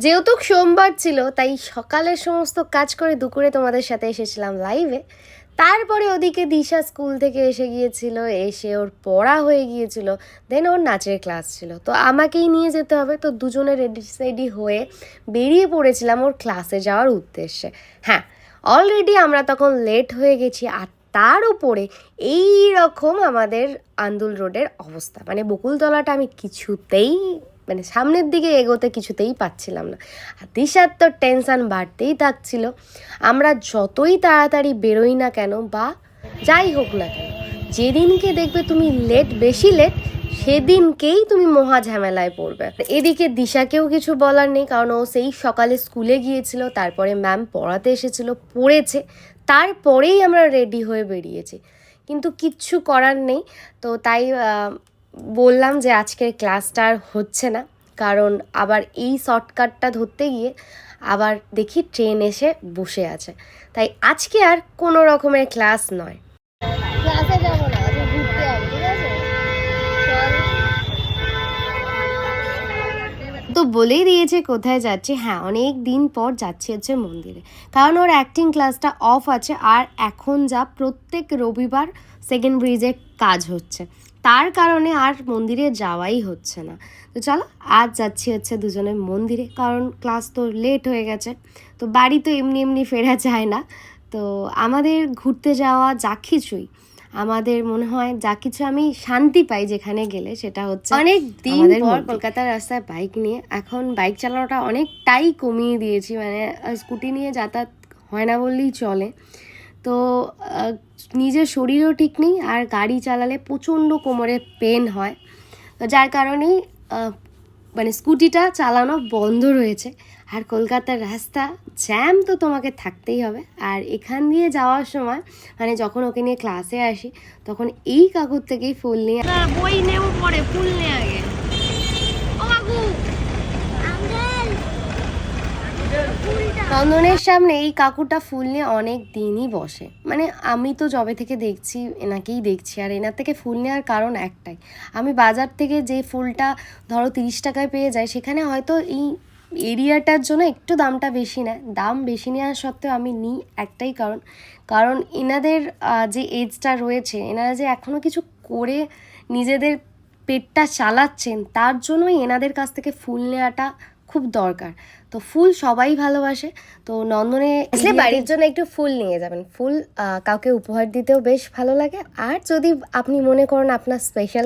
যেহেতু সোমবার ছিল তাই সকালের সমস্ত কাজ করে দুপুরে তোমাদের সাথে এসেছিলাম লাইভে। তারপরে ওদিকে দিশা স্কুল থেকে এসে গিয়েছিল, এসে ওর পড়া হয়ে গিয়েছিল, দেন ওর নাচের ক্লাস ছিল, তো আমাকেই নিয়ে যেতে হবে। তো দুজনে রেডি হয়ে বেরিয়ে পড়েছিলাম ওর ক্লাসে যাওয়ার উদ্দেশ্যে। হ্যাঁ, অলরেডি আমরা তখন লেট হয়ে গেছি। আর তার উপরে এই রকম আমাদের আন্দুল রোডের অবস্থা, মানে বকুলতলাটা আমি কিছুতেই মানে সামনের দিকে এগোতে কিছুতেই পাচ্ছিলাম না। আর দিশার তো টেনশান বাড়তেই থাকছিল। আমরা যতই তাড়াতাড়ি বেরোই না কেন বা যাই হোক না কেন, যেদিনকে দেখবে তুমি বেশি লেট সেদিনকেই তুমি মহা ঝামেলায় পড়বে। এদিকে দিশাকেও কিছু বলার নেই, কারণ ও সেই সকালে স্কুলে গিয়েছিল, তারপরে ম্যাম পড়াতে এসেছিল, পড়েছে, তারপরেই আমরা রেডি হয়ে বেরিয়েছি। কিন্তু কিচ্ছু করার নেই। তো তাই বললাম যে আজকের ক্লাসটা আর হচ্ছে না, কারণ আবার এই শর্টকাটটা ধরতে গিয়ে আবার দেখি ট্রেন এসে বসে আছে। তাই আজকে আর কোনো রকমের ক্লাস নয়। ক্লাসে যাবো না, ঘুরতে হবে, ঠিক আছে? তো বলেই দিয়েছে কোথায় যাচ্ছে। হ্যাঁ, অনেক দিন পর যাচ্ছি হচ্ছে মন্দিরে, কারণ ওর অ্যাক্টিং ক্লাসটা অফ আছে। আর এখন যা প্রত্যেক রবিবার সেকেন্ড ব্রিজে কাজ হচ্ছে, তার কারণে আর মন্দিরে যাওয়াই হচ্ছে না। তো চলো আজ যাচ্ছি হচ্ছে দুজনে মন্দিরে, কারণ ক্লাস তো লেট হয়ে গেছে। তো বাড়ি তো এমনি এমনি ফেরা যায় না। তো আমাদের ঘুরতে যাওয়া যা কিছুই, আমাদের মনে হয় যা কিছু আমি শান্তি পাই যেখানে গেলে, সেটা হচ্ছে অনেক দিন পর কলকাতার রাস্তায় বাইক নিয়ে। এখন বাইক চালানোটা অনেকটাই কমিয়ে দিয়েছি, মানে স্কুটি নিয়ে যাতায়াত হয় না বললেই চলে। তো নিজের শরীরও ঠিক নেই, আর গাড়ি চালালে প্রচণ্ড কোমরে পেন হয়। তো যার কারণেই মানে স্কুটিটা চালানো বন্ধ রয়েছে। আর কলকাতার রাস্তা জ্যাম তো তোমাকে থাকতেই হবে। আর এখান দিয়ে যাওয়ার সময় মানে যখন ওকে নিয়ে ক্লাসে আসি, তখন এই কাকুর থেকেই ফুল নিয়ে বই নেব, পরে ফুল নিয়ে আগে। ও কাকু, নন্দনের সামনে এই কাকুটা ফুল নিয়ে অনেক দিনই বসে। মানে আমি তো যবে থেকে দেখছি এনাকেই দেখছি, আর এনার থেকে ফুল নেওয়ার কারণ একটাই, আমি বাজার থেকে যে ফুলটা ধরো 30 টাকায় পেয়ে যাই, সেখানে হয়তো এই এরিয়াটার জন্য একটু দামটা বেশি নেয়। দাম বেশি নেওয়ার সত্ত্বেও আমি নিই একটাই কারণ এনাদের যে এজটা রয়েছে, এনারা যে এখনও কিছু করে নিজেদের পেটটা চালাচ্ছেন, তার জন্যই এনাদের কাছ থেকে ফুল নেওয়াটা খুব দরকার। তো ফুল সবাই ভালোবাসে। তো নন্দনে আসলে বাড়ির জন্য একটু ফুল নিয়ে যাবেন। ফুল কাউকে উপহার দিতেও বেশ ভালো লাগে। আর যদি আপনি মনে করেন আপনার স্পেশাল